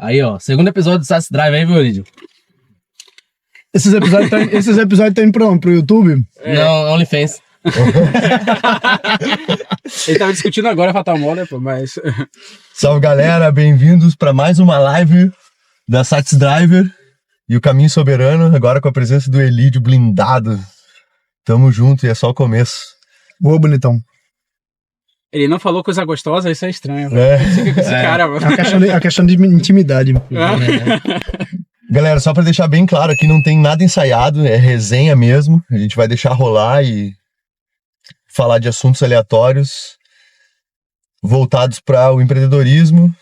Aí, ó, segundo episódio do Sats Drive aí, viu, Lídio? Esses episódios estão indo pro YouTube? Não, OnlyFans. Ele tava discutindo agora Fatal Model, pô, mas... Salve, galera, bem-vindos para mais uma live da Sats Driver e o Caminho Soberano, agora com a presença do Elídio blindado. Tamo junto e é só o começo. Boa, bonitão. Ele não falou coisa gostosa, isso é estranho. É. Fica com esse cara, mano. É a questão de intimidade. Galera, só para deixar bem claro, aqui não tem nada ensaiado, é resenha mesmo. A gente vai deixar rolar e falar de assuntos aleatórios voltados para o empreendedorismo,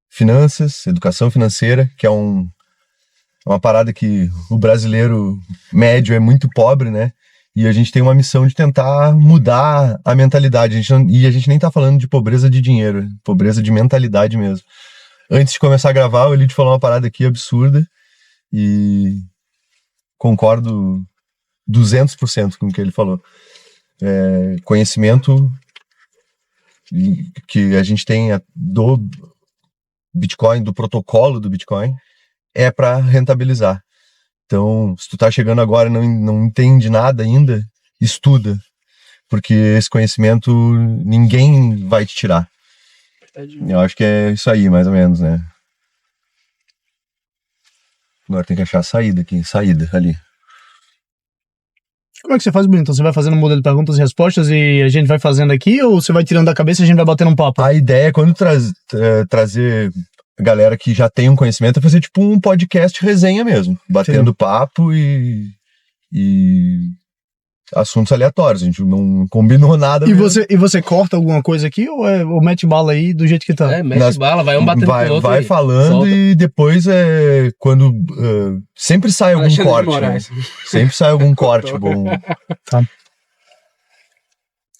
finanças, educação financeira, que é uma parada que o brasileiro médio é muito pobre, né? E a gente tem uma missão de tentar mudar a mentalidade. E a gente nem tá falando de pobreza de dinheiro, pobreza de mentalidade mesmo. Antes de começar a gravar, o Elídio falou uma parada aqui absurda e concordo 200% com o que ele falou. Conhecimento que a gente tem do Bitcoin, do protocolo do Bitcoin, é para rentabilizar. Então, se tu tá chegando agora e não entende nada ainda, estuda, porque esse conhecimento ninguém vai te tirar. Eu acho que é isso aí, mais ou menos, né? Agora tem que achar a saída aqui, ali. Como é que você faz, bonitão? Você vai fazendo um modelo de perguntas e respostas e a gente vai fazendo aqui, ou você vai tirando da cabeça e a gente vai batendo um papo? A ideia é quando trazer a galera que já tem um conhecimento, é fazer tipo um podcast resenha mesmo, batendo papo e assuntos aleatórios. A gente não combinou nada. E você corta alguma coisa aqui ou mete bala aí do jeito que tá? Mete bala, vai um batendo com o outro. Vai aí, falando solta. E depois quando sempre sai algum corte. Né? Sempre sai algum corte bom. Tá.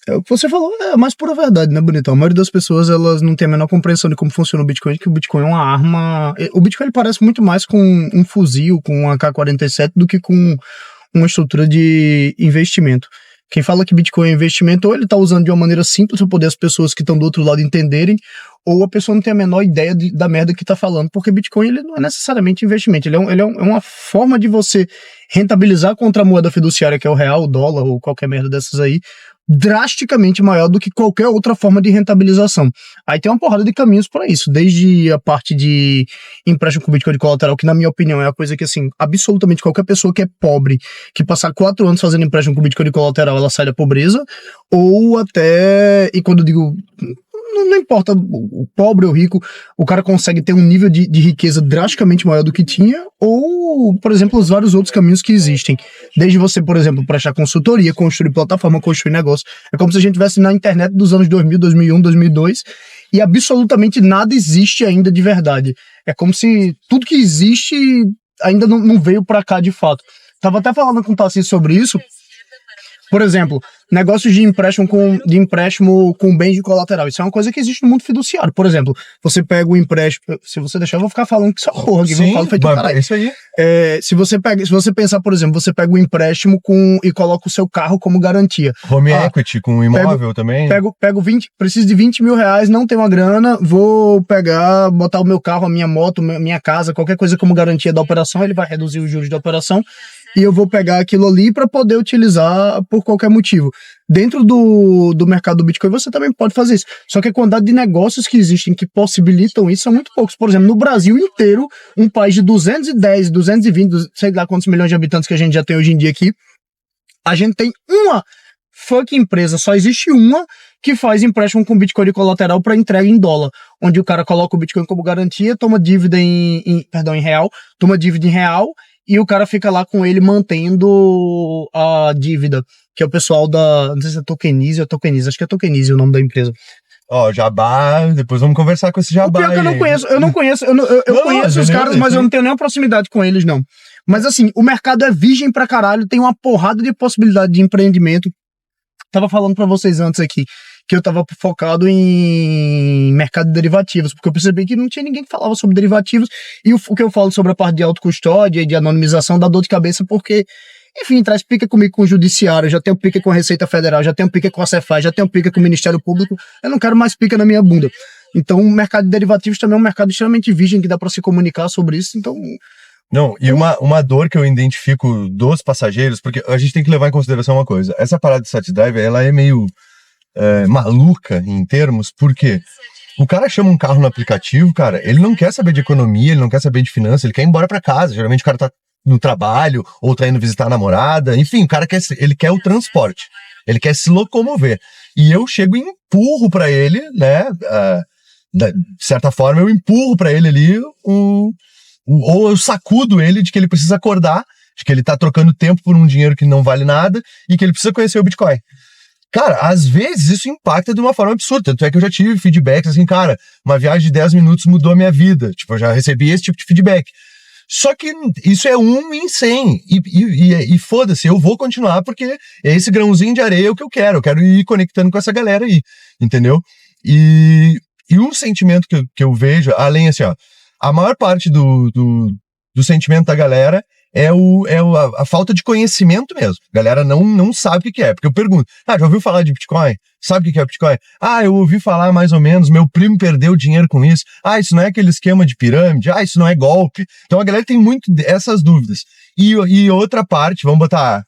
O que você falou é a mais pura verdade, né, bonitão? A maioria das pessoas, elas não tem a menor compreensão de como funciona o Bitcoin, que o Bitcoin é uma arma... O Bitcoin ele parece muito mais com um fuzil, com um AK-47, do que com uma estrutura de investimento. Quem fala que Bitcoin é investimento, ou ele tá usando de uma maneira simples para poder as pessoas que estão do outro lado entenderem, ou a pessoa não tem a menor ideia da merda que tá falando, porque Bitcoin ele não é necessariamente investimento, ele é uma forma de você rentabilizar contra a moeda fiduciária, que é o real, o dólar, ou qualquer merda dessas aí, drasticamente maior do que qualquer outra forma de rentabilização. Aí tem uma porrada de caminhos para isso, desde a parte de empréstimo com Bitcoin de colateral, que na minha opinião é a coisa que, assim, absolutamente qualquer pessoa que é pobre, que passar 4 anos fazendo empréstimo com Bitcoin de colateral, ela sai da pobreza, ou até, e quando eu digo... Não importa o pobre ou rico, o cara consegue ter um nível de riqueza drasticamente maior do que tinha, ou, por exemplo, os vários outros caminhos que existem. Desde você, por exemplo, prestar consultoria, construir plataforma, construir negócio. É como se a gente estivesse na internet dos anos 2000, 2001, 2002, e absolutamente nada existe ainda de verdade. É como se tudo que existe ainda não veio pra cá de fato. Tava até falando com o Tassi sobre isso. Por exemplo, negócios de empréstimo com bens de colateral. Isso é uma coisa que existe no mundo fiduciário. Por exemplo, você pega o empréstimo... Se você deixar, eu vou ficar falando que isso é porra. Sim, eu falo feito caralho. É isso aí. Se você pensar, por exemplo, você pega o empréstimo e coloca o seu carro como garantia. Home equity com imóvel também. Preciso de 20 mil reais, não tenho uma grana, vou botar o meu carro, a minha moto, minha casa, qualquer coisa como garantia da operação, ele vai reduzir os juros da operação. E eu vou pegar aquilo ali para poder utilizar por qualquer motivo. Dentro do mercado do Bitcoin você também pode fazer isso. Só que a quantidade de negócios que existem que possibilitam isso são muito poucos. Por exemplo, no Brasil inteiro, um país de 210, 220, sei lá quantos milhões de habitantes que a gente já tem hoje em dia aqui, a gente tem uma fucking empresa, só existe uma que faz empréstimo com Bitcoin de colateral para entrega em dólar, onde o cara coloca o Bitcoin como garantia, toma dívida em real, toma dívida em real, e o cara fica lá com ele mantendo a dívida, que é o pessoal não sei se é Tokenize ou Tokenize, acho que é Tokenize o nome da empresa. Jabá, depois vamos conversar com esse Jabá. O pior que eu não conheço, eu conheço os caras, mas eu não tenho nenhuma proximidade com eles, não. Mas assim, o mercado é virgem pra caralho, tem uma porrada de possibilidade de empreendimento. Tava falando pra vocês antes aqui, que eu tava focado em mercado de derivativos, porque eu percebi que não tinha ninguém que falava sobre derivativos, e o que eu falo sobre a parte de autocustódia e de anonimização dá dor de cabeça, porque, enfim, traz pica comigo com o judiciário, já tenho pica com a Receita Federal, já tenho pica com a Cefaz, já tenho pica com o Ministério Público, eu não quero mais pica na minha bunda. Então o mercado de derivativos também é um mercado extremamente virgem que dá para se comunicar sobre isso, então... Não, e uma dor que eu identifico dos passageiros, porque a gente tem que levar em consideração uma coisa, essa parada de sat drive, ela é meio maluca em termos, porque o cara chama um carro no aplicativo, cara, ele não quer saber de economia, ele não quer saber de finanças, ele quer ir embora pra casa, geralmente o cara tá no trabalho, ou tá indo visitar a namorada, enfim, o cara ele quer o transporte, ele quer se locomover, e eu chego e empurro pra ele, né, de certa forma eu empurro pra ele ali ou eu sacudo ele de que ele precisa acordar, de que ele tá trocando tempo por um dinheiro que não vale nada e que ele precisa conhecer o Bitcoin. Cara, às vezes isso impacta de uma forma absurda, tanto é que eu já tive feedbacks assim, cara, uma viagem de 10 minutos mudou a minha vida, tipo, eu já recebi esse tipo de feedback. Só que isso é 1 em 100, e foda-se, eu vou continuar porque é esse grãozinho de areia o que eu quero ir conectando com essa galera aí, entendeu? E um sentimento que eu vejo, além assim, ó, a maior parte do sentimento da galera é a falta de conhecimento mesmo. A galera não sabe o que é. Porque eu pergunto, já ouviu falar de Bitcoin? Sabe o que é Bitcoin? Eu ouvi falar mais ou menos, meu primo perdeu dinheiro com isso. Isso não é aquele esquema de pirâmide? Isso não é golpe? Então a galera tem muito essas dúvidas. E outra parte, vamos botar,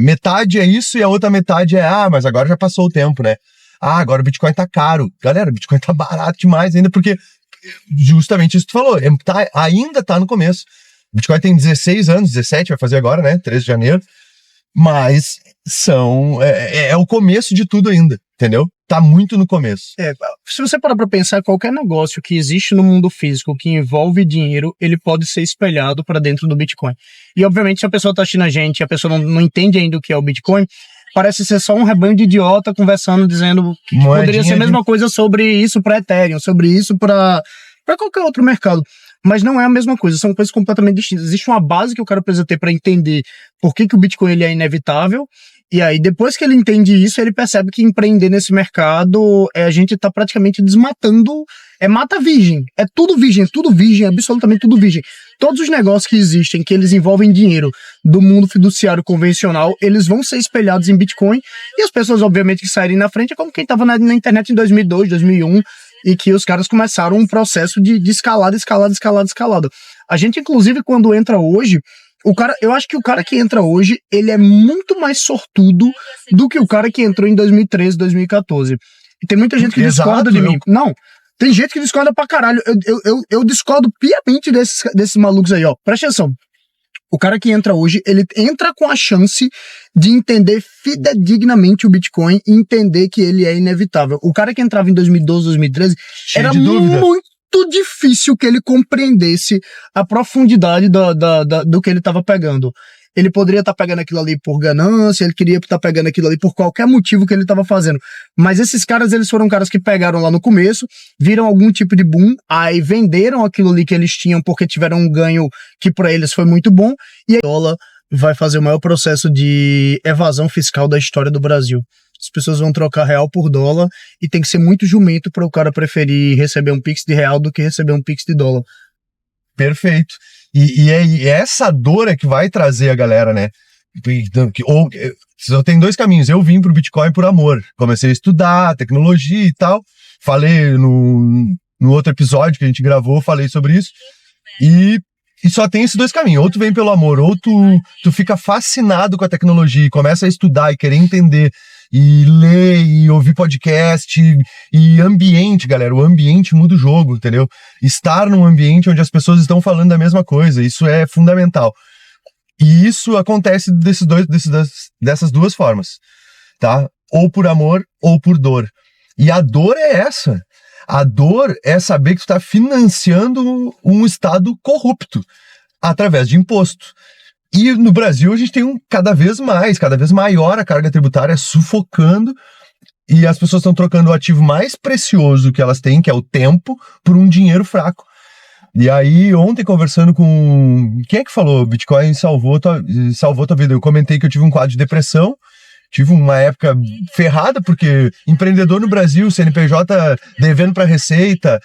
metade é isso e a outra metade é, mas agora já passou o tempo, né? Agora o Bitcoin tá caro. Galera, o Bitcoin tá barato demais ainda, porque justamente isso que tu falou, ainda tá no começo. O Bitcoin tem 16 anos, 17 vai fazer agora, né? 13 de janeiro. Mas é o começo de tudo ainda, entendeu? Tá muito no começo. Se você parar pra pensar, qualquer negócio que existe no mundo físico que envolve dinheiro, ele pode ser espelhado para dentro do Bitcoin. E obviamente se a pessoa tá assistindo a gente e a pessoa não entende ainda o que é o Bitcoin, parece ser só um rebanho de idiota conversando, dizendo que poderia ser a mesma coisa sobre isso para Ethereum, sobre isso para qualquer outro mercado. Mas não é a mesma coisa, são coisas completamente distintas. Existe uma base que o cara precisa ter para entender por que o Bitcoin ele é inevitável, e aí depois que ele entende isso, ele percebe que empreender nesse mercado, a gente tá praticamente desmatando, mata virgem, é tudo virgem, absolutamente tudo virgem. Todos os negócios que existem, que eles envolvem dinheiro do mundo fiduciário convencional, eles vão ser espelhados em Bitcoin, e as pessoas, obviamente, que saírem na frente é como quem estava na internet em 2002, 2001, e que os caras começaram um processo de escalada. A gente, inclusive, quando entra hoje, eu acho que o cara que entra hoje, ele é muito mais sortudo do que o cara que entrou em 2013, 2014. E tem muita gente que discorda de mim. Não, tem gente que discorda pra caralho. Eu discordo piamente desses malucos aí, ó. Presta atenção. O cara que entra hoje, ele entra com a chance de entender fidedignamente o Bitcoin e entender que ele é inevitável. O cara que entrava em 2012, 2013, era muito difícil que ele compreendesse a profundidade do que ele estava pegando. Ele poderia estar pegando aquilo ali por ganância, ele queria estar pegando aquilo ali por qualquer motivo que ele estava fazendo. Mas esses caras, eles foram caras que pegaram lá no começo, viram algum tipo de boom, aí venderam aquilo ali que eles tinham porque tiveram um ganho que para eles foi muito bom, e aí o dólar vai fazer o maior processo de evasão fiscal da história do Brasil. As pessoas vão trocar real por dólar e tem que ser muito jumento para o cara preferir receber um pix de real do que receber um pix de dólar. Perfeito. E essa dor é que vai trazer a galera, né? Eu tenho 2 caminhos. Eu vim pro Bitcoin por amor. Comecei a estudar tecnologia e tal. Falei no outro episódio que a gente gravou, falei sobre isso. E só tem esses 2 caminhos. Ou tu vem pelo amor, ou tu fica fascinado com a tecnologia e começa a estudar e querer entender e ler e ouvir podcast e ambiente, galera. O ambiente muda o jogo, entendeu? Estar num ambiente onde as pessoas estão falando da mesma coisa, isso é fundamental. E isso acontece dessas 2 formas, tá? Ou por amor ou por dor. E a dor é essa. A dor é saber que tu tá financiando um Estado corrupto através de imposto. E no Brasil a gente tem cada vez maior a carga tributária sufocando, e as pessoas estão trocando o ativo mais precioso que elas têm, que é o tempo, por um dinheiro fraco. E aí, ontem, conversando com... Quem é que falou? Bitcoin salvou tua vida. Eu comentei que eu tive um quadro de depressão, tive uma época ferrada, porque empreendedor no Brasil, CNPJ devendo para Receita,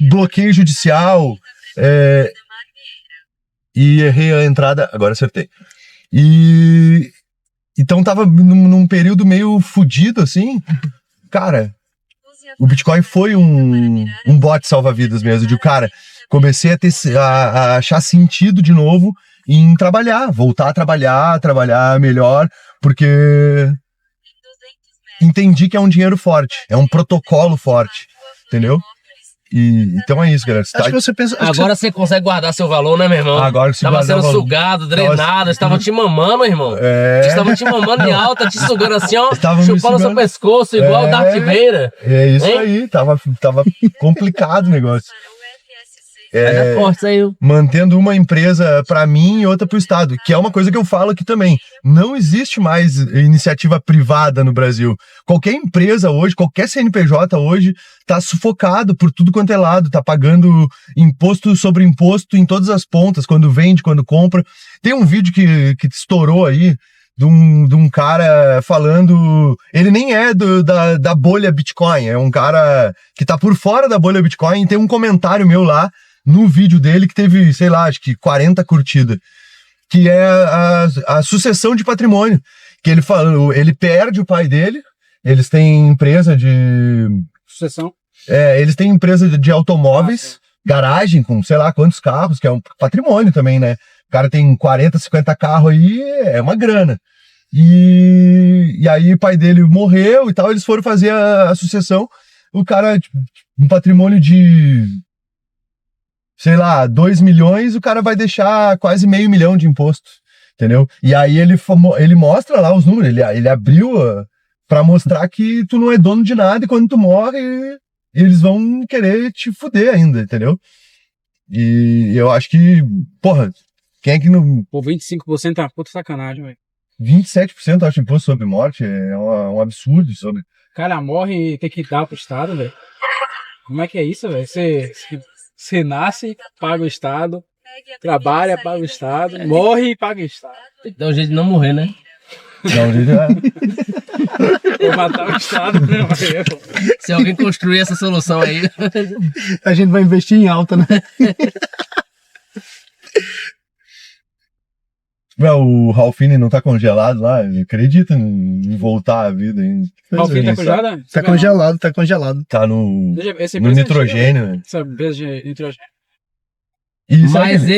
bloqueio judicial... E errei a entrada, agora acertei. Então tava num período meio fudido, assim. Cara, o Bitcoin foi um bote salva-vidas mesmo, de cara, comecei a achar sentido de novo em trabalhar, voltar a trabalhar melhor, porque entendi que é um dinheiro forte, é um protocolo forte, entendeu? E, então é isso, galera. Acho que você pensa. Agora você consegue guardar seu valor, né, meu irmão? Agora que você Tava guardar sendo o valor. sugado, drenado, estavam te mamando, irmão. É. Estavam te mamando em alta, te sugando assim, ó, Estavam me chupando seu sugando. pescoço, igual o É. Darth Vader. É isso Hein? aí, tava complicado o negócio. Vai dar forte isso aí. Mantendo uma empresa para mim e outra para o Estado, que é uma coisa que eu falo aqui também. Não existe mais iniciativa privada no Brasil. Qualquer empresa hoje, qualquer CNPJ hoje, tá sufocado por tudo quanto é lado, tá pagando imposto sobre imposto em todas as pontas, quando vende, quando compra. Tem um vídeo que estourou aí, de um cara falando. Ele nem é da bolha Bitcoin, é um cara que tá por fora da bolha Bitcoin, e tem um comentário meu lá no vídeo dele que teve, sei lá, acho que 40 curtidas, que é a sucessão de patrimônio, que ele falou, ele perde o pai dele, eles têm empresa de... Sucessão. eles têm empresa de automóveis, garagem com sei lá quantos carros, que é um patrimônio também, né? O cara tem 40, 50 carros aí, é uma grana. E aí o pai dele morreu e tal, eles foram fazer a sucessão, o cara, tipo, um patrimônio de... sei lá, 2 milhões, o cara vai deixar quase $500 mil de imposto, entendeu? E aí ele mostra lá os números, ele abriu pra mostrar que tu não é dono de nada e quando tu morre, eles vão querer te fuder ainda, entendeu? E eu acho que, porra, quem é que não... Pô, 25% é uma puta sacanagem, velho. 27% eu acho imposto sobre morte, é um absurdo sobre... O cara morre e tem que dar pro Estado, velho. Como é que é isso, velho? Você nasce, paga o Estado, trabalha, paga o Estado, morre e paga o Estado. Dá um jeito de não morrer, né? Não, Vou matar o Estado, né? Se alguém construir essa solução aí. A gente vai investir em alta, né? o Ralphine não tá congelado lá, ele acredita em voltar à vida ainda. Qual fim tá Isso. congelado? Tá congelado, tá congelado. Tá no Esse nitrogênio, né? Essa empresa de nitrogênio. E sabe Mas que-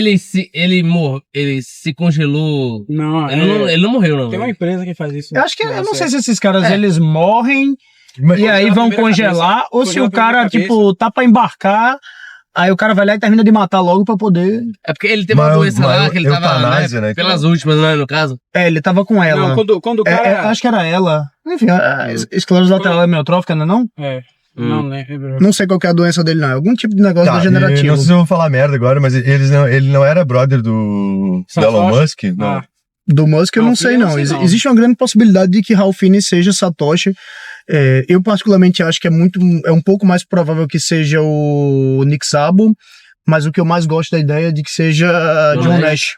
ele se congelou. Não, Ele não morreu, não. tem uma velho. empresa que faz isso. Eu acho que, eu não Essa- sei se esses caras, É. eles morrem Mas- e aí Congela a vão primeira congelar, cabeça. ou se Congela o a primeira cara, cabeça. tipo, tá pra embarcar, aí o cara vai lá e termina de matar logo pra poder... É porque ele teve uma Mas- doença lá mas que ele tava eutanásia, né? pelas últimas, né, no caso. É, ele tava com ela. Não, quando o cara... Acho que era ela. Enfim, esclerose lateral amiotrófica, não é não? Não lembro. Não sei qual que é a doença dele, não. É algum tipo de negócio Tá, degenerativo. não sei se eu vou falar merda agora, mas ele não era brother do Satoshi? Elon Musk? Não. Ah, Do Musk eu não Ralph sei, eu não não. sei, não. Existe uma grande possibilidade de que Ralph Fiennes seja Satoshi. Eu particularmente acho que é um pouco mais provável que seja o Nick Szabo, mas o que eu mais gosto da ideia é de que seja John John Nash. Nash.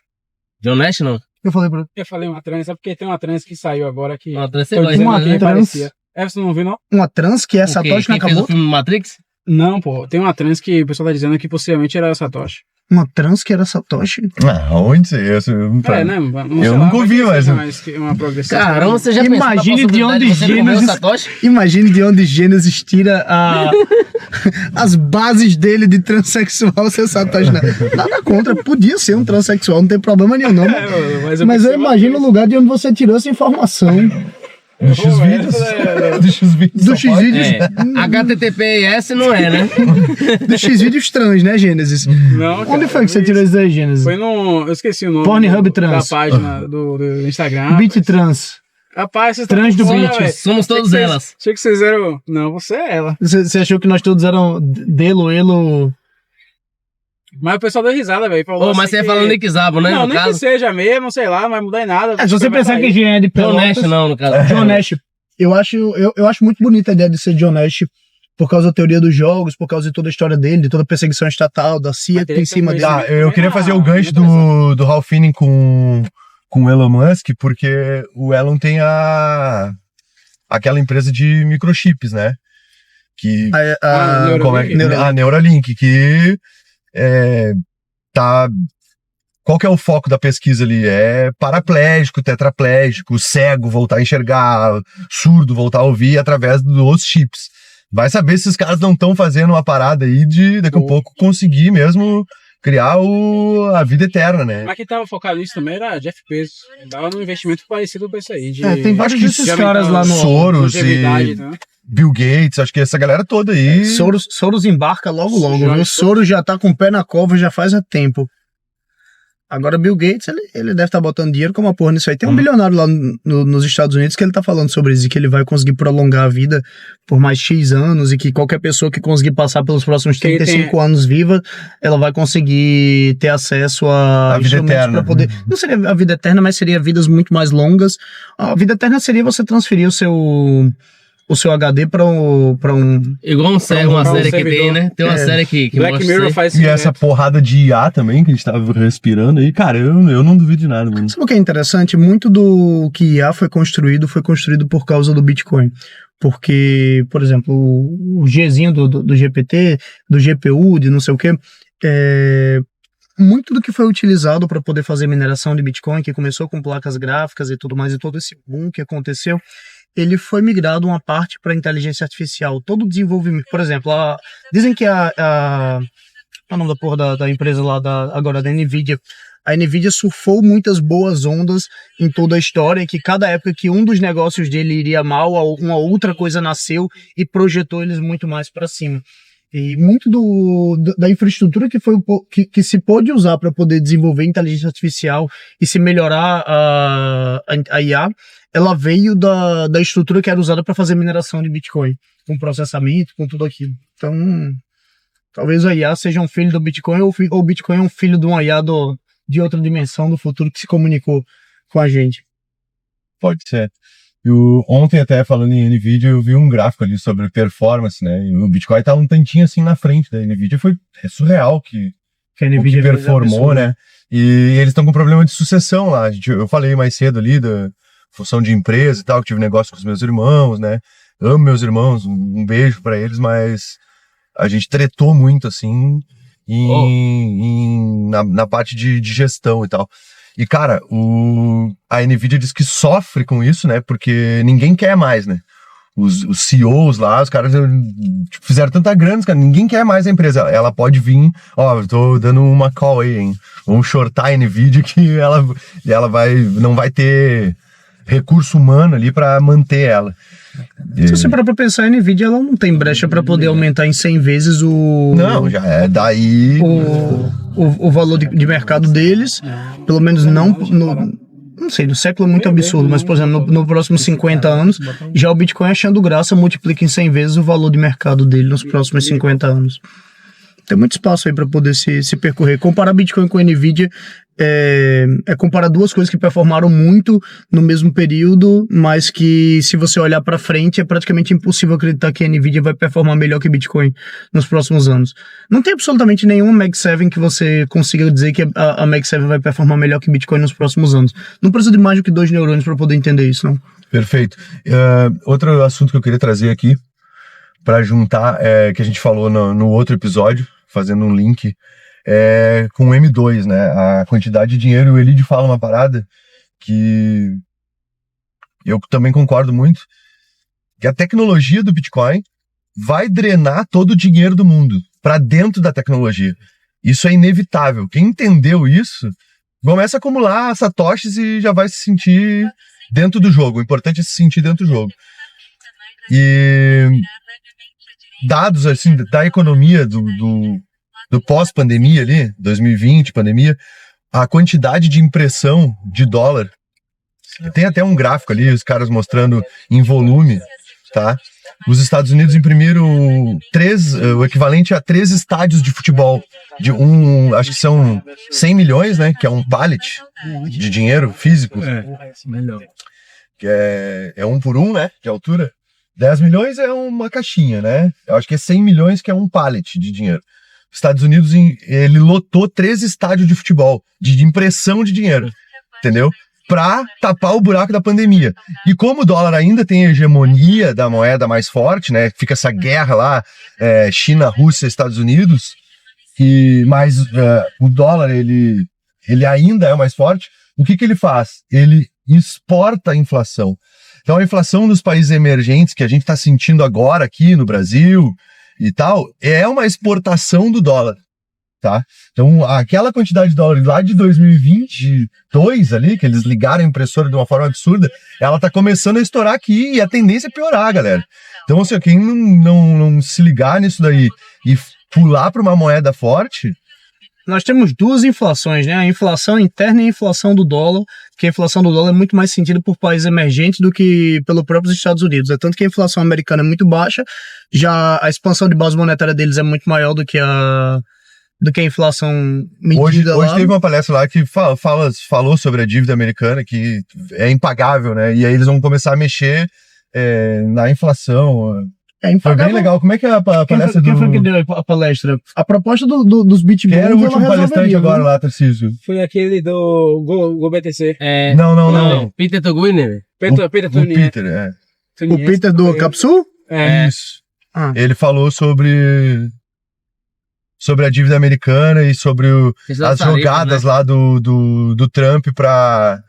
John Nash, não? Eu falei pra eu falei uma trans, é porque tem uma trans que saiu agora que... Uma trans, Tô você gosta, dizendo uma aqui, né? trans. parecia. Você não viu, não? uma trans que é O quê? Satoshi Quem fez o Nakamoto. filme Matrix? Não, pô. Tem uma trans que o pessoal tá dizendo que possivelmente era Satoshi. Uma trans que era Satoshi? Onde você isso? Né? Eu nunca ouvi, mas- Uma progressão. Caramba, você já Imagine pensou de na onde possibilidade de você comer o Gênesis- Satoshi? Imagine de onde Gênesis tira as bases dele de transexual ser Satoshi. Nada contra, podia ser um transexual, não tem problema nenhum, não. Mas eu imagino o lugar de onde você tirou essa informação. Do X-Vídeos? Do X-Vídeos. Do X-Vídeos. É, HTTPS não é, né? Do X-Vídeos trans, né, Gênesis? Não, Onde foi que você tirou isso aí, Gênesis? Foi no... Eu esqueci o nome. Pornhub Trans. Da página do Instagram. Beat trans. Rapaz, vocês Trans do Olha, beat. velho, Somos achei todos que vocês- elas. Achei que vocês eram... Não, você é ela. Você achou que nós todos eram delo, elo... Mas o pessoal deu risada, velho. Ô, mas você ia falando Nick Szabo, né? Não, no nem que caso. seja mesmo, sei lá, não vai mudar em nada. Se você Vai pensar sair. que Jean é de John Pelotas... Nash, não, no caso. John Nash. Eu acho muito bonita a ideia de ser John Nash por causa da teoria dos jogos, por causa de toda a história dele, de toda a perseguição estatal, da CIA que tem em cima dele. Tá, eu queria fazer o gancho do Ralph Fiennes com o Elon Musk, porque o Elon tem aquela empresa de microchips, né? Que como é que- a Neuralink, que tá... Qual que é o foco da pesquisa ali? É paraplégico, tetraplégico, cego voltar a enxergar, surdo voltar a ouvir através dos chips, Vai saber se os caras não estão fazendo uma parada aí de daqui a pouco conseguir mesmo criar a vida eterna, né? Mas quem tava focado nisso também era Jeff Bezos. Tava num investimento parecido com esse aí. Tem vários desses caras lá no Soros e né? Bill Gates, acho que essa galera toda aí. Soros embarca logo, viu? Soros já tá com o pé na cova já faz há tempo. Agora Bill Gates, ele deve estar botando dinheiro como uma porra nisso aí. Tem um bilionário lá nos Estados Unidos que ele tá falando sobre isso, e que ele vai conseguir prolongar a vida por mais X anos, e que qualquer pessoa que conseguir passar pelos próximos 35 anos viva, ela vai conseguir ter acesso a vida eterna. Pra poder... Não seria a vida eterna, mas seria vidas muito mais longas. A vida eterna seria você transferir o seu HD pra um... Igual uma série que tem, né? Tem uma série que Black mostra Mirror isso aí. faz E essa porrada de IA também, que a gente tava respirando aí, cara, eu não duvido de nada, mano. Sabe o que é interessante? Muito do que IA foi construído por causa do Bitcoin. Porque, por exemplo, o Gzinho do GPT, do GPU, de não sei o quê, muito do que foi utilizado para poder fazer mineração de Bitcoin, que começou com placas gráficas e tudo mais, e todo esse boom que aconteceu, ele foi migrado uma parte para inteligência artificial. Todo o desenvolvimento, por exemplo, dizem que o nome da porra da empresa lá, agora da NVIDIA, a NVIDIA surfou muitas boas ondas em toda a história, que cada época que um dos negócios dele iria mal, uma outra coisa nasceu e projetou eles muito mais para cima. E muito da infraestrutura que se pôde usar para poder desenvolver inteligência artificial e se melhorar a IA, ela veio da estrutura que era usada para fazer mineração de Bitcoin, com processamento, com tudo aquilo. Então, talvez a IA seja um filho do Bitcoin, ou o Bitcoin é um filho de uma IA de outra dimensão do futuro que se comunicou com a gente. Pode ser. Ontem, até falando em NVIDIA, eu vi um gráfico ali sobre performance, né? E o Bitcoin tá um tantinho assim na frente da NVIDIA. É surreal que a NVIDIA performou, né? E eles estão com problema de sucessão lá. Eu falei mais cedo ali da função de empresa e tal, que tive negócio com os meus irmãos, né? Amo meus irmãos, um beijo pra eles, mas a gente tretou muito, assim, na parte de gestão e tal. E, cara, a NVIDIA diz que sofre com isso, né? Porque ninguém quer mais, né? Os CEOs lá, os caras fizeram tanta grana, cara, ninguém quer mais a empresa. Ela pode vir, eu tô dando uma call aí, hein? Vamos shortar a NVIDIA que ela não vai ter recurso humano ali pra manter ela. Se você parar pra pensar, a NVIDIA ela não tem brecha pra poder aumentar em 100 vezes Não, já é daí... O valor de mercado deles, pelo menos não sei, no século é muito absurdo, mas, por exemplo, no próximos 50 anos, já o Bitcoin achando graça multiplica em 100 vezes o valor de mercado dele nos próximos 50 anos. Tem muito espaço aí para poder se percorrer. Comparar Bitcoin com NVIDIA é comparar duas coisas que performaram muito no mesmo período, mas que, se você olhar para frente, é praticamente impossível acreditar que a NVIDIA vai performar melhor que Bitcoin nos próximos anos. Não tem absolutamente nenhuma Mag 7 que você consiga dizer que a Mag 7 vai performar melhor que Bitcoin nos próximos anos. Não precisa de mais do que 2 neurônios para poder entender isso, não. Perfeito. Outro assunto que eu queria trazer aqui, para juntar, que a gente falou no outro episódio, fazendo um link, com o M2, né? A quantidade de dinheiro, o Elide fala uma parada que eu também concordo muito, que a tecnologia do Bitcoin vai drenar todo o dinheiro do mundo para dentro da tecnologia. Isso é inevitável. Quem entendeu isso, começa a acumular satoshis e já vai se sentir dentro do jogo. O importante é se sentir dentro do jogo. E dados assim da economia do pós-pandemia ali, 2020, pandemia, a quantidade de impressão de dólar, tem até um gráfico ali, os caras mostrando em volume, tá? Os Estados Unidos imprimiram o equivalente a 3 estádios de futebol, acho que são 100 milhões, né, que é um pallet de dinheiro físico, melhor. que é 1 por 1, né, de altura. 10 milhões é uma caixinha, né? Eu acho que é 100 milhões que é um pallet de dinheiro. Os Estados Unidos, ele lotou 3 estádios de futebol, de impressão de dinheiro, entendeu? Pra tapar o buraco da pandemia. E como o dólar ainda tem a hegemonia da moeda mais forte, né? Fica essa guerra lá, China, Rússia, Estados Unidos, mas o dólar, ele ainda é o mais forte. O que ele faz? Ele exporta a inflação. Então a inflação dos países emergentes que a gente está sentindo agora aqui no Brasil e tal, é uma exportação do dólar, tá? Então aquela quantidade de dólares lá de 2022 ali, que eles ligaram a impressora de uma forma absurda, ela tá começando a estourar aqui e a tendência é piorar, galera. Então assim, quem não se ligar nisso daí e pular para uma moeda forte... Nós temos duas inflações, né? A inflação interna e a inflação do dólar, que a inflação do dólar é muito mais sentida por países emergentes do que pelos próprios Estados Unidos. É tanto que a inflação americana é muito baixa, já a expansão de base monetária deles é muito maior do que a inflação medida hoje lá. teve uma palestra lá que falou sobre a dívida americana, que é impagável, né? E aí eles vão começar a mexer na inflação. Foi bem legal. Como é que é a palestra Quem foi que deu a palestra? A proposta dos Bitcoin. Quem era o último palestrante agora lá, Tarcísio? Foi aquele do GoBTC. Não. Peter Toguiner. Peter O Peter, é. O Peter do Capsul? Isso. Ele falou sobre a dívida americana e sobre as jogadas, né, lá do Trump pra...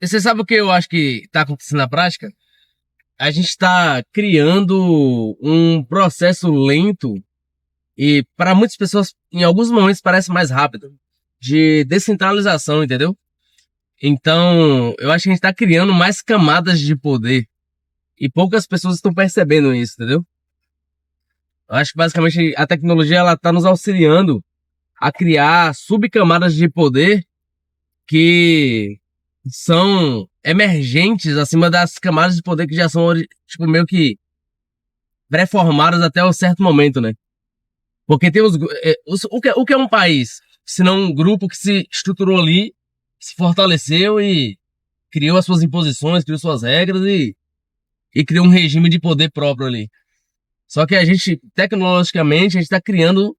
Você sabe o que eu acho que tá acontecendo na prática? A gente está criando um processo lento e para muitas pessoas, em alguns momentos, parece mais rápido, de descentralização, entendeu? Então, eu acho que a gente está criando mais camadas de poder e poucas pessoas estão percebendo isso, entendeu? Eu acho que basicamente a tecnologia ela está nos auxiliando a criar subcamadas de poder que são emergentes acima das camadas de poder que já são, tipo, meio que pré-formadas até um certo momento, né? Porque tem o que é um país? Se não um grupo que se estruturou ali, se fortaleceu e criou as suas imposições, criou suas regras e criou um regime de poder próprio ali. Só que a gente, tecnologicamente, a gente tá criando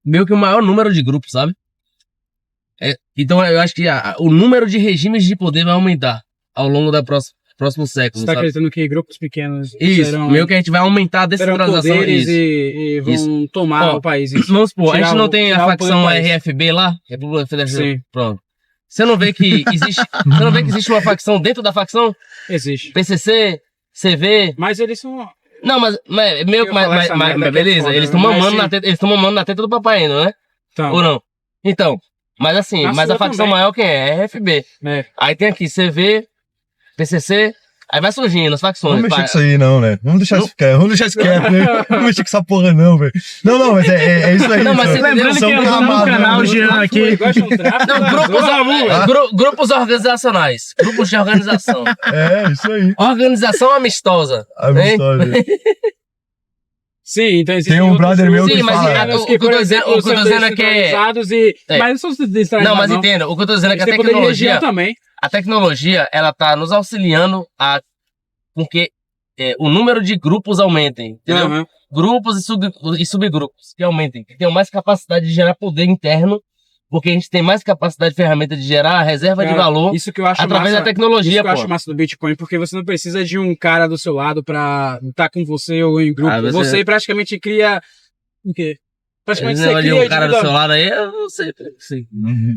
meio que o maior número de grupos, sabe? Então eu acho que o número de regimes de poder vai aumentar ao longo da próximo século. Você está acreditando que grupos pequenos serão, meio que a gente vai aumentar a descentralização poderes e vão tomar o país. Vamos supor, a gente não tem a facção RFB lá? República Federativa. Sim. Pronto. Você não vê que existe uma facção dentro da facção? Existe. PCC, CV... Mas eles são... Não, mas beleza, eles estão mamando na teta do papai ainda, né? Então. Ou não? Então... Mas assim, a facção maior quem é? RFB. Aí tem aqui CV, PCC, aí vai surgindo as facções. Vamos mexer com isso aí não, né? Vamos deixar isso quieto, né? Vamos mexer com essa porra não, velho. Não, mas é isso aí. Não, mas lembrando que eu tô no canal Jean aqui. Grupos organizacionais. Grupos de organização. Isso aí. Organização amistosa. Sim, então tem um brother meu que fala... O que eu tô dizendo é que... Mas não são descentralizados, não, mas entenda, o que eu tô dizendo é que a tecnologia, ela tá nos auxiliando com que o número de grupos aumentem, entendeu? Uhum. Grupos e subgrupos que aumentem, que tenham mais capacidade de gerar poder interno, porque a gente tem mais capacidade de ferramenta de gerar reserva de valor isso que eu acho através da tecnologia, isso que eu acho massa do Bitcoin, porque você não precisa de um cara do seu lado pra estar com você ou em grupo. Você praticamente cria... O quê? Praticamente você cria um cara do seu lado aí, eu não sei. Sim.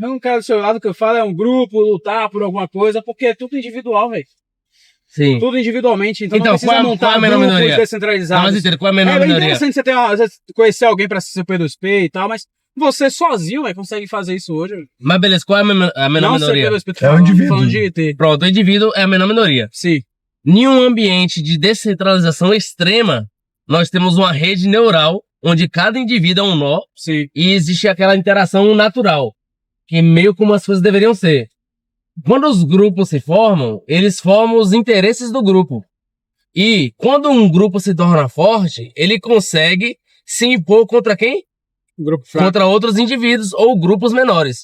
É um cara do seu lado que eu falo, é um grupo, lutar por alguma coisa, porque é tudo individual, velho. Sim. Tudo individualmente, então não precisa qual montar é a menor minoria? Descentralizados. Não, mas entendo, qual é a menor minoria? É interessante você conhecer alguém pra ser P2P e tal, mas você sozinho, véio, consegue fazer isso hoje. Mas beleza, qual é a menor minoria? É o indivíduo. Pronto, o indivíduo é a menor minoria. Sim. Em um ambiente de descentralização extrema, nós temos uma rede neural, onde cada indivíduo é um nó. Sim. E existe aquela interação natural, que é meio como as coisas deveriam ser. Quando os grupos se formam, eles formam os interesses do grupo. E quando um grupo se torna forte, ele consegue se impor contra quem? Grupo fraco. Contra outros indivíduos ou grupos menores.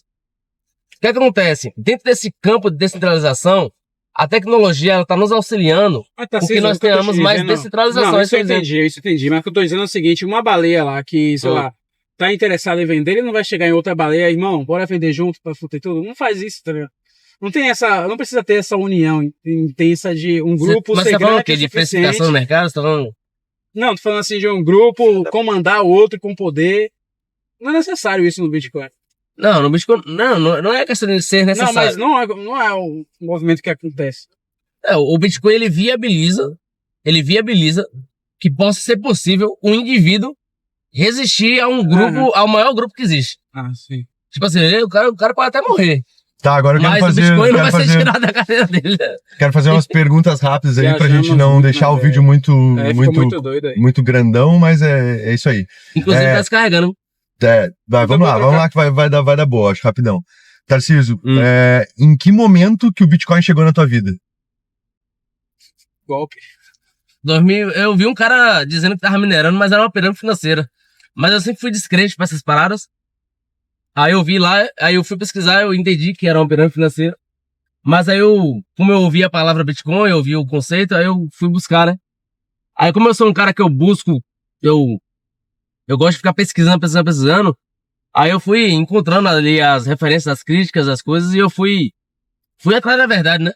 O que acontece? Dentro desse campo de descentralização, a tecnologia está nos auxiliando porque nós tenhamos mais descentralização. Não, isso eu entendi. Mas o que eu estou dizendo é o seguinte, uma baleia lá que, sei lá, tá interessada em vender, ele não vai chegar em outra baleia, irmão, bora vender junto para fuder tudo. Não faz isso, tá ligado? Não precisa ter essa união intensa de um grupo. Mas você tá falando o quê? De precificação no mercado? Você tá falando... Não, tô falando assim de um grupo comandar o outro com poder. Não é necessário isso no Bitcoin. Não, no Bitcoin. Não é questão de ser Não, necessário. mas não é o movimento que acontece. O Bitcoin ele viabiliza que possa ser possível um indivíduo resistir a um grupo, ao maior grupo que existe. Ah, sim. Tipo assim, o cara pode até morrer. Tá, agora eu quero Mas fazer. o Bitcoin não quero vai ser fazer- tirado da carteira dele. Quero fazer umas perguntas rápidas aí pra Viajamos gente não muito deixar na o ideia. vídeo muito, Ficou muito, muito doido aí. muito grandão, mas é isso aí. Inclusive, É. tá descarregando. Vamos lá que vai dar boa, acho, rapidão. Tarcísio, Hum. em que momento que o Bitcoin chegou na tua vida? Golpe. Eu vi um cara dizendo que tava minerando, mas era uma pirâmide financeira. Mas eu sempre fui descrente pra essas paradas. Aí eu vi lá, aí eu fui pesquisar, eu entendi que era uma pirâmide financeira. Mas aí como eu ouvi a palavra Bitcoin, eu ouvi o conceito, aí eu fui buscar, né? Aí como eu sou um cara que eu busco, eu gosto de ficar pesquisando. Aí eu fui encontrando ali as referências, as críticas, as coisas, e eu fui atrás da verdade, né?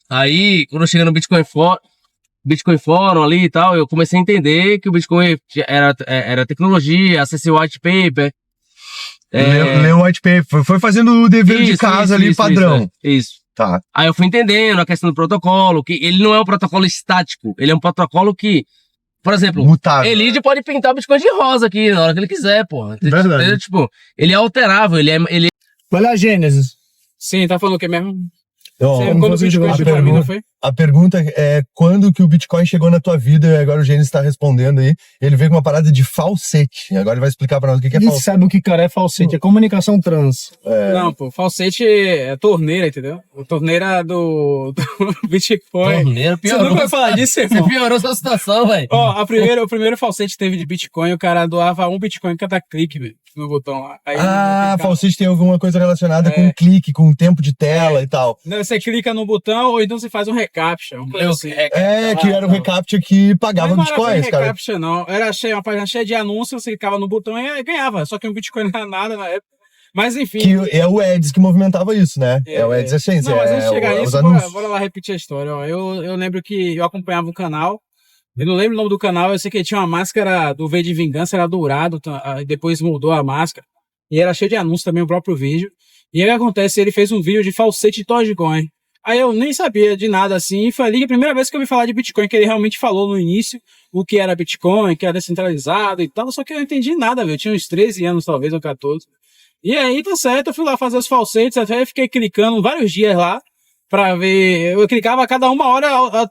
Aí, quando eu cheguei no Bitcoin Forum ali e tal, eu comecei a entender que o Bitcoin era tecnologia, acessei o white paper. Leu o white paper, foi fazendo o dever de casa ali, padrão. Isso. Tá. Aí eu fui entendendo a questão do protocolo, que ele não é um protocolo estático, ele é um protocolo que, por exemplo, Mutável. Elide pode pintar o Bitcoin de rosa aqui na hora que ele quiser, porra. Verdade. Ele, tipo, ele é alterável, ele Olha a Gênesis. Sim, tá falando o que mesmo? Ó, Sim, como quando o você Bitcoin chegou chegou na vida, foi? a pergunta é quando que o Bitcoin chegou na tua vida, e agora o Gênesis está respondendo aí. Ele veio com uma parada de falsete. Agora ele vai explicar pra nós o que é Ele falsete. sabe o que, cara, é falsete, é comunicação trans. Não, pô, falsete é torneira, entendeu? A torneira do Bitcoin. torneiro Você nunca vai falar disso, Você irmão? piorou sua situação, velho. Ó, o primeiro falsete que teve de Bitcoin, o cara doava um Bitcoin em cada clique, velho, no botão lá. Aí, Falsete tem alguma coisa relacionada É. com clique, com tempo de tela e tal. Não, você clica no botão ou então você faz um recaptcha. Um coisa assim. Que era o recaptcha que pagava Mas não era bitcoins, bem cara. recaptcha, não. Era uma página cheia de anúncios, você clicava no botão e ganhava. Só que um Bitcoin não era nada na época. Mas enfim. Que é o Eds que movimentava isso, né? É o Eds Essence, Não, mas antes de chegar os nisso, anúncios. bora lá repetir a história. Ó. Eu lembro que eu acompanhava um canal. Eu não lembro o nome do canal, eu sei que ele tinha uma máscara do V de Vingança, era dourado, depois mudou a máscara. E era cheio de anúncios também, o próprio vídeo. E aí o que acontece? Ele fez um vídeo de falsete de Dogecoin. Aí eu nem sabia de nada assim, e foi ali a primeira vez que eu ouvi falar de Bitcoin, que ele realmente falou no início o que era Bitcoin, que era descentralizado e tal, só que eu não entendi nada, velho. Eu tinha uns 13 anos, talvez, ou 14. E aí, tá certo, eu fui lá fazer os falsetes, até fiquei clicando vários dias lá, pra ver. Eu clicava a cada uma hora,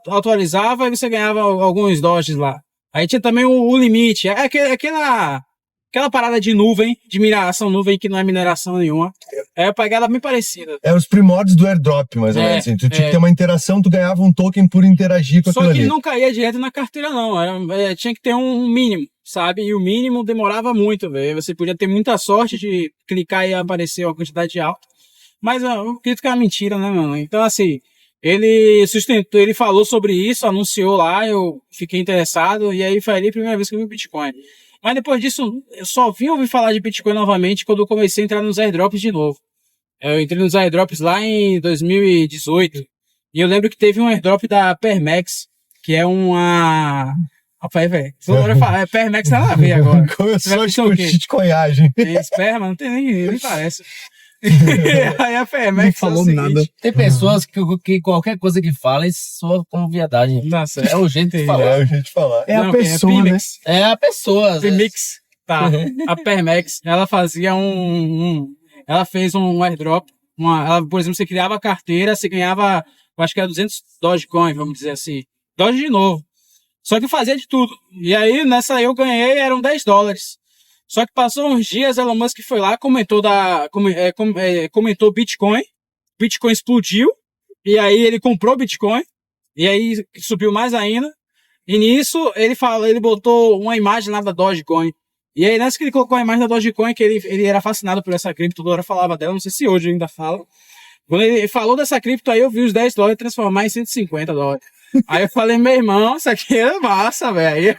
atualizava, e você ganhava alguns Doges lá. Aí tinha também o limite, aquela parada de nuvem, de mineração nuvem, que não é mineração nenhuma. É a pegada bem parecida. É os primórdios do airdrop, mais ou menos. Assim. Tu tinha que ter uma interação, tu ganhava um token por interagir com Só aquilo que ali. não caía direto na carteira, não. Tinha que ter um mínimo, sabe? E o mínimo demorava muito, velho. Você podia ter muita sorte de clicar e aparecer uma quantidade alta. Mas eu acredito que é uma mentira, né, mano? Então, assim, ele sustentou, ele falou sobre isso, anunciou lá, eu fiquei interessado, e aí foi ali a primeira vez que eu vi o Bitcoin. Mas depois disso, eu só vim ouvir falar de Bitcoin novamente quando eu comecei a entrar nos airdrops de novo. Eu entrei nos airdrops lá em 2018. E eu lembro que teve um airdrop da Permax, que é uma. Rapaz, velho. Toda hora fala, Permax tá na ver agora. Começou Você com vai pensar o quê? shitcoinhagem. Tem esperma? Não tem nem parece. Aí a Permax Não falou nada. Tem pessoas que qualquer coisa que fala, isso soa como viadagem. Tá certo. É o jeito de É falar. o jeito de falar. É a Não, pessoa, né? Pimix. É a pessoa. Pimix. Tá. A Permax, ela fazia ela fez um airdrop. Por exemplo, você criava a carteira, você ganhava, eu acho que era 200 Dogecoin, vamos dizer assim. Doge de novo. Só que fazia de tudo. E aí, nessa aí eu ganhei, eram $10. Só que passou uns dias, Elon Musk foi lá, comentou Bitcoin. Bitcoin explodiu. E aí ele comprou Bitcoin. E aí subiu mais ainda. E nisso, ele botou uma imagem lá da Dogecoin. E aí, nessa que ele colocou a imagem da Dogecoin, que ele era fascinado por essa cripto, toda hora falava dela, não sei se hoje ainda fala. Quando ele falou dessa cripto, aí eu vi os $10 transformar em $150. Aí eu falei, meu irmão, isso aqui é massa, velho.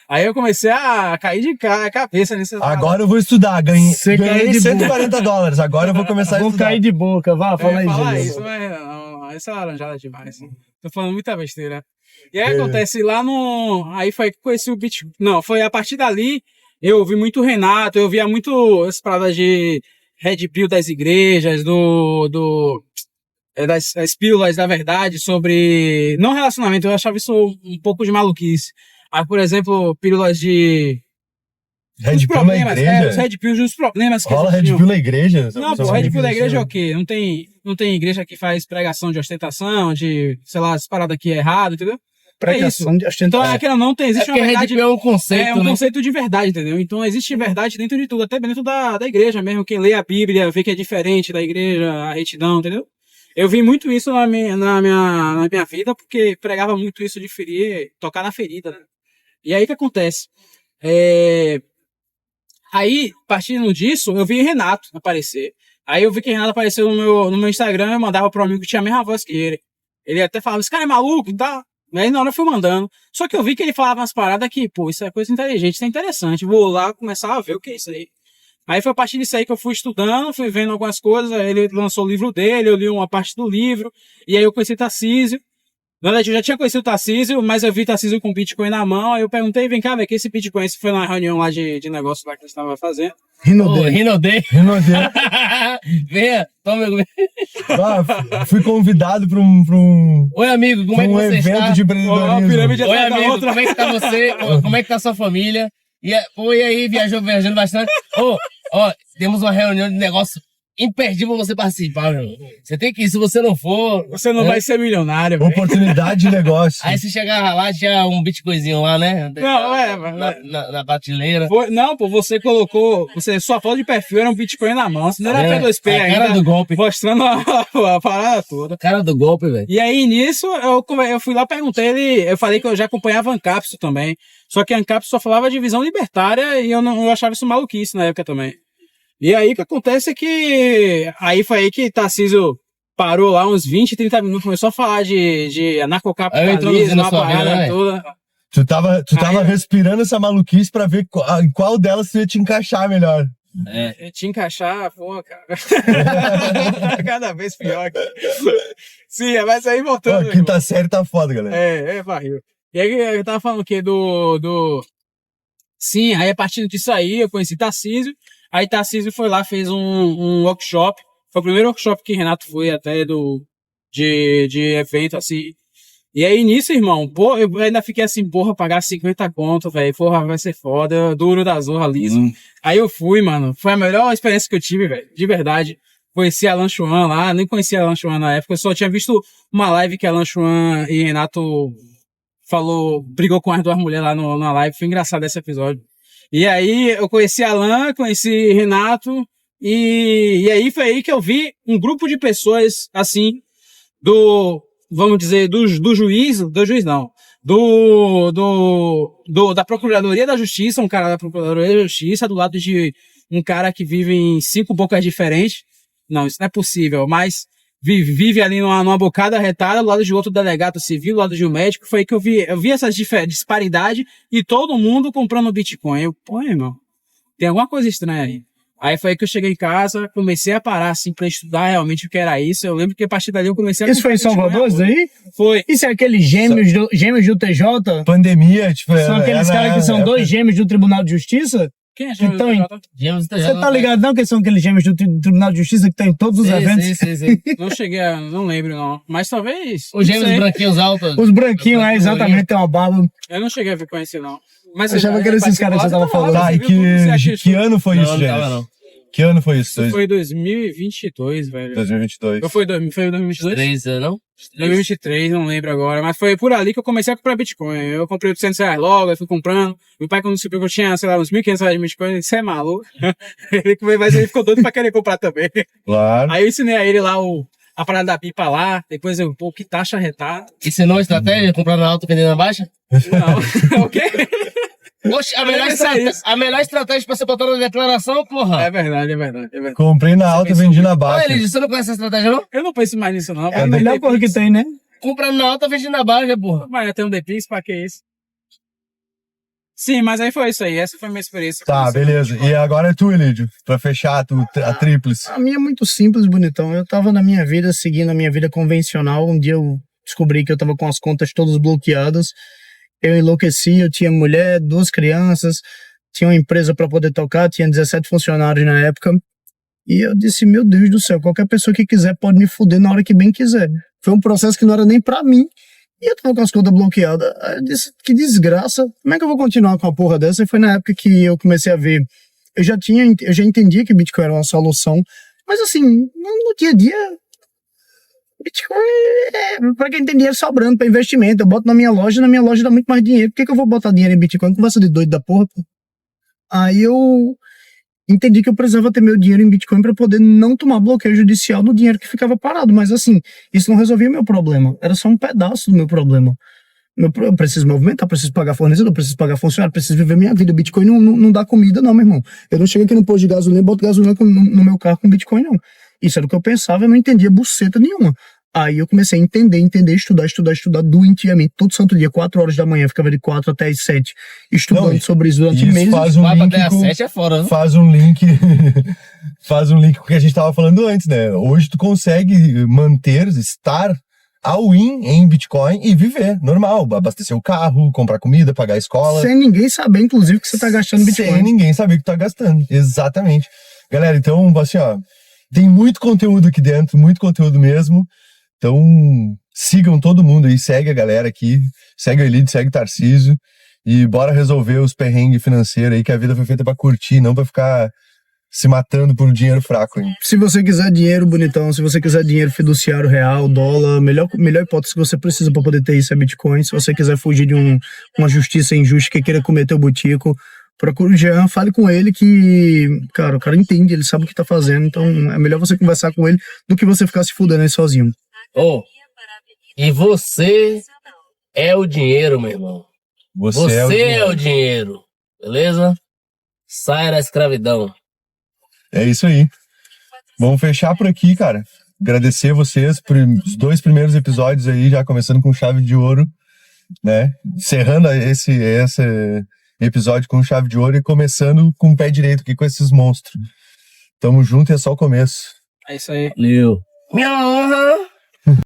Aí eu comecei a cair de cabeça nisso. Agora eu vou estudar. Ganhei caiu de $140. Agora eu vou começar a Vou estudar. cair de boca, vá, fala aí, falar Gênesis. isso, mas não, essa é laranjada demais. Tô falando muita besteira. E aí acontece lá no. Aí foi que conheci o Bitcoin. Não, foi a partir dali. Eu ouvi muito Renato, eu via muito as paradas de Red Pill das igrejas, das pílulas da verdade sobre... Não relacionamento, eu achava isso um pouco de maluquice. Aí, por exemplo, pílulas de... Red Os Pill na problemas, igreja? os Red Pills dos problemas que Rola Red existiam. Pill na igreja? Não, pô, Red Pill da igreja é o quê? Não tem igreja que faz pregação de ostentação, de, sei lá, as paradas aqui é errado, entendeu? Pregação de Então, ostentação. aquela não tem, existe É uma porque Red verdade... Pill é um conceito, É um né? conceito de verdade, entendeu? Então existe verdade dentro de tudo, até dentro da igreja mesmo. Quem lê a Bíblia vê que é diferente da igreja, a retidão, entendeu? Eu vi muito isso na minha vida, porque pregava muito isso de ferir, tocar na ferida, né? E aí o que acontece? Aí, partindo disso, eu vi Renato aparecer. Aí eu vi que Renato apareceu no meu Instagram, eu mandava pro amigo que tinha a mesma voz que ele. Ele até falava, esse cara é maluco e tal. Aí na hora eu fui mandando. Só que eu vi que ele falava umas paradas que, pô, isso é coisa inteligente, isso é interessante. Vou lá começar a ver o que é isso aí. Aí foi a partir disso aí que eu fui estudando, fui vendo algumas coisas. Aí ele lançou o livro dele, eu li uma parte do livro. E aí eu conheci Tarcísio. Na verdade, eu já tinha conhecido o Tarcísio, mas eu vi Tarcísio com Bitcoin na mão. Aí eu perguntei, vem cá, velho, que esse Bitcoin, esse foi na reunião lá de negócio lá que eles estavam fazendo. Ô, Rinodê. Venha, toma meu... Fui convidado para um Oi, amigo, como é que um você evento está? de Ó, a pirâmide empreendedorismo. Oi, atrás da amigo, outra. como é que tá você? Como é que tá sua família? E aí, viajando bastante? Ó, temos uma reunião de negócio imperdível você participar, meu irmão. Você tem que ir, se você não for... Você não vai ser milionário, velho. Oportunidade de negócio. Aí você chegava lá, tinha um bitcoinzinho lá, né? Não, Na prateleira. Não, pô, você colocou. Sua foto de perfil era um Bitcoin na mão. Você não era P2P a cara ainda. do golpe. Mostrando a parada toda. Cara do golpe, velho. E aí, nisso, eu fui lá, perguntei ele. Eu falei que eu já acompanhava a Ancapsu também. Só que a Ancapsu só falava de visão libertária e eu achava isso maluquice na época também. E aí, o que acontece é que. Aí foi aí que Tarcísio parou lá uns 20, 30 minutos, começou a falar de anarcocapitalismo, uma parada vida, toda. Tu tava respirando essa maluquice pra ver em qual delas tu ia te encaixar melhor. Te encaixar, pô, cara. Cada vez pior. Cara. Sim, mas aí voltando. Pô, quinta série tá foda, galera. Barril. E aí eu tava falando o quê? Sim, aí a partir disso aí eu conheci Tarcísio. Aí Tarcísio foi lá, fez um workshop. Foi o primeiro workshop que Renato foi até de evento, assim. E aí, nisso, irmão, pô, eu ainda fiquei assim, porra, pagar 50 conto, velho, porra, vai ser foda, duro da zorra, liso. Aí eu fui, mano, foi a melhor experiência que eu tive, velho, de verdade. Conheci Alan Chuan lá, nem conhecia Alan Chuan na época, eu só tinha visto uma live que Alan Chuan e Renato brigou com as duas mulheres lá na live, foi engraçado esse episódio. E aí, eu conheci Alan, conheci Renato, e aí foi aí que eu vi um grupo de pessoas, assim, vamos dizer, do juiz não, da Procuradoria da Justiça, um cara da Procuradoria da Justiça, do lado de um cara que vive em 5 bocas diferentes. Não, isso não é possível, mas vive ali numa bocada retada, do lado de outro delegado civil, do lado de um médico. Foi aí que eu vi essas disparidades e todo mundo comprando Bitcoin. Eu, pô, irmão, tem alguma coisa estranha aí. Aí foi aí que eu cheguei em casa, comecei a parar, assim, pra estudar realmente o que era isso. Eu lembro que a partir dali eu comecei a... Isso foi em Salvador, isso aí? Foi. Isso é aqueles gêmeos do TJ? Pandemia, tipo... São aqueles caras que são dois gêmeos do Tribunal de Justiça? Quem é Então, Gêmeos do você tá ligado não que são aqueles gêmeos do Tribunal de Justiça que tem em todos os eventos? Sim. Não cheguei não lembro não, mas talvez... Os gêmeos branquinhos altos. Os branquinhos, exatamente, tem uma barba. Eu não cheguei a ver conhecer não. Mas Eu achava que era esses caras que você tava falando. Tá, e que ano foi isso, gente? Não. Que ano foi isso? Isso foi 2022, velho. 2022. Ou foi 2022? 3, não? 2023, não lembro agora. Mas foi por ali que eu comecei a comprar Bitcoin. Eu comprei R$800 logo, aí fui comprando. Meu pai, quando descobriu que eu tinha, sei lá, uns R$1.500 de Bitcoin, ele disse, você é maluco? Mas ele ficou doido pra querer comprar também. Claro. Aí eu ensinei a ele lá a parada da pipa lá. Depois eu, pô, que taxa retada. Ensinou a estratégia? Comprar na alta, vender na baixa? Não. O quê? Oxe, a melhor estratégia pra você botar na declaração, porra. É verdade. Comprei na alta e vendi na baixa. Olha, você não conhece essa estratégia, não? Eu não penso mais nisso, não. É a melhor coisa que tem, né? Comprando na alta, vende na baixa, porra. Mas já tem um Depix, pra que isso? Sim, mas aí foi isso aí. Essa foi a minha experiência. Tá, beleza. E agora é tu, Elídio, pra fechar a tríplice. A minha é muito simples, bonitão. Eu tava na minha vida, seguindo a minha vida convencional. Um dia eu descobri que eu tava com as contas todas bloqueadas. Eu enlouqueci, eu tinha mulher, 2 crianças, tinha uma empresa para poder tocar, tinha 17 funcionários na época. E eu disse, meu Deus do céu, qualquer pessoa que quiser pode me fuder na hora que bem quiser. Foi um processo que não era nem pra mim. E eu tava com as contas bloqueadas. Aí eu disse, que desgraça, como é que eu vou continuar com a porra dessa? E foi na época que eu comecei a ver. Eu já entendia que Bitcoin era uma solução, mas assim, no dia a dia, Bitcoin pra quem tem dinheiro sobrando pra investimento. Eu boto na minha loja dá muito mais dinheiro. Por que eu vou botar dinheiro em Bitcoin? Conversa de doido da porra, pô. Aí eu entendi que eu precisava ter meu dinheiro em Bitcoin para poder não tomar bloqueio judicial no dinheiro que ficava parado. Mas assim, isso não resolvia meu problema. Era só um pedaço do meu problema. Eu preciso movimentar, preciso pagar fornecedor, preciso pagar funcionário, preciso viver minha vida. Bitcoin não dá comida não, meu irmão. Eu não chego aqui no posto de gasolina e boto gasolina no meu carro com Bitcoin, não. Isso era o que eu pensava, eu não entendia buceta nenhuma. Aí eu comecei a entender, estudar doentiamente, todo santo dia, 4 horas da manhã, ficava de 4 até as 7, estudando sobre isso durante meses. Faz um 4 link até as com, 7 é fora, né? faz um link faz um link com o que a gente tava falando antes, né? Hoje tu consegue estar all-in em Bitcoin e viver, normal, abastecer o carro, comprar comida, pagar a escola. Sem ninguém saber, inclusive, que você tá gastando Bitcoin. Sem ninguém saber que tu tá gastando, exatamente. Galera, então, assim, ó, tem muito conteúdo aqui dentro, muito conteúdo mesmo. Então, sigam todo mundo aí, segue a galera aqui, segue o Elide, segue o Tarcísio e bora resolver os perrengues financeiros aí, que a vida foi feita pra curtir, não pra ficar se matando por dinheiro fraco, hein? Se você quiser dinheiro bonitão, se você quiser dinheiro fiduciário real, dólar, melhor hipótese que você precisa para poder ter isso é Bitcoin. Se você quiser fugir de uma justiça injusta que queira comer teu butico, procura o Jean, fale com ele que, cara, o cara entende, ele sabe o que tá fazendo, então é melhor você conversar com ele do que você ficar se fudendo aí sozinho. E você é o dinheiro, meu irmão. Você é o dinheiro, beleza? Saia da escravidão. É isso aí. Vamos fechar por aqui, cara. Agradecer vocês por os 2 primeiros episódios aí, já começando com chave de ouro, né? Encerrando esse episódio com chave de ouro e começando com o pé direito aqui com esses monstros. Tamo junto e é só o começo. É isso aí. Valeu. Minha honra.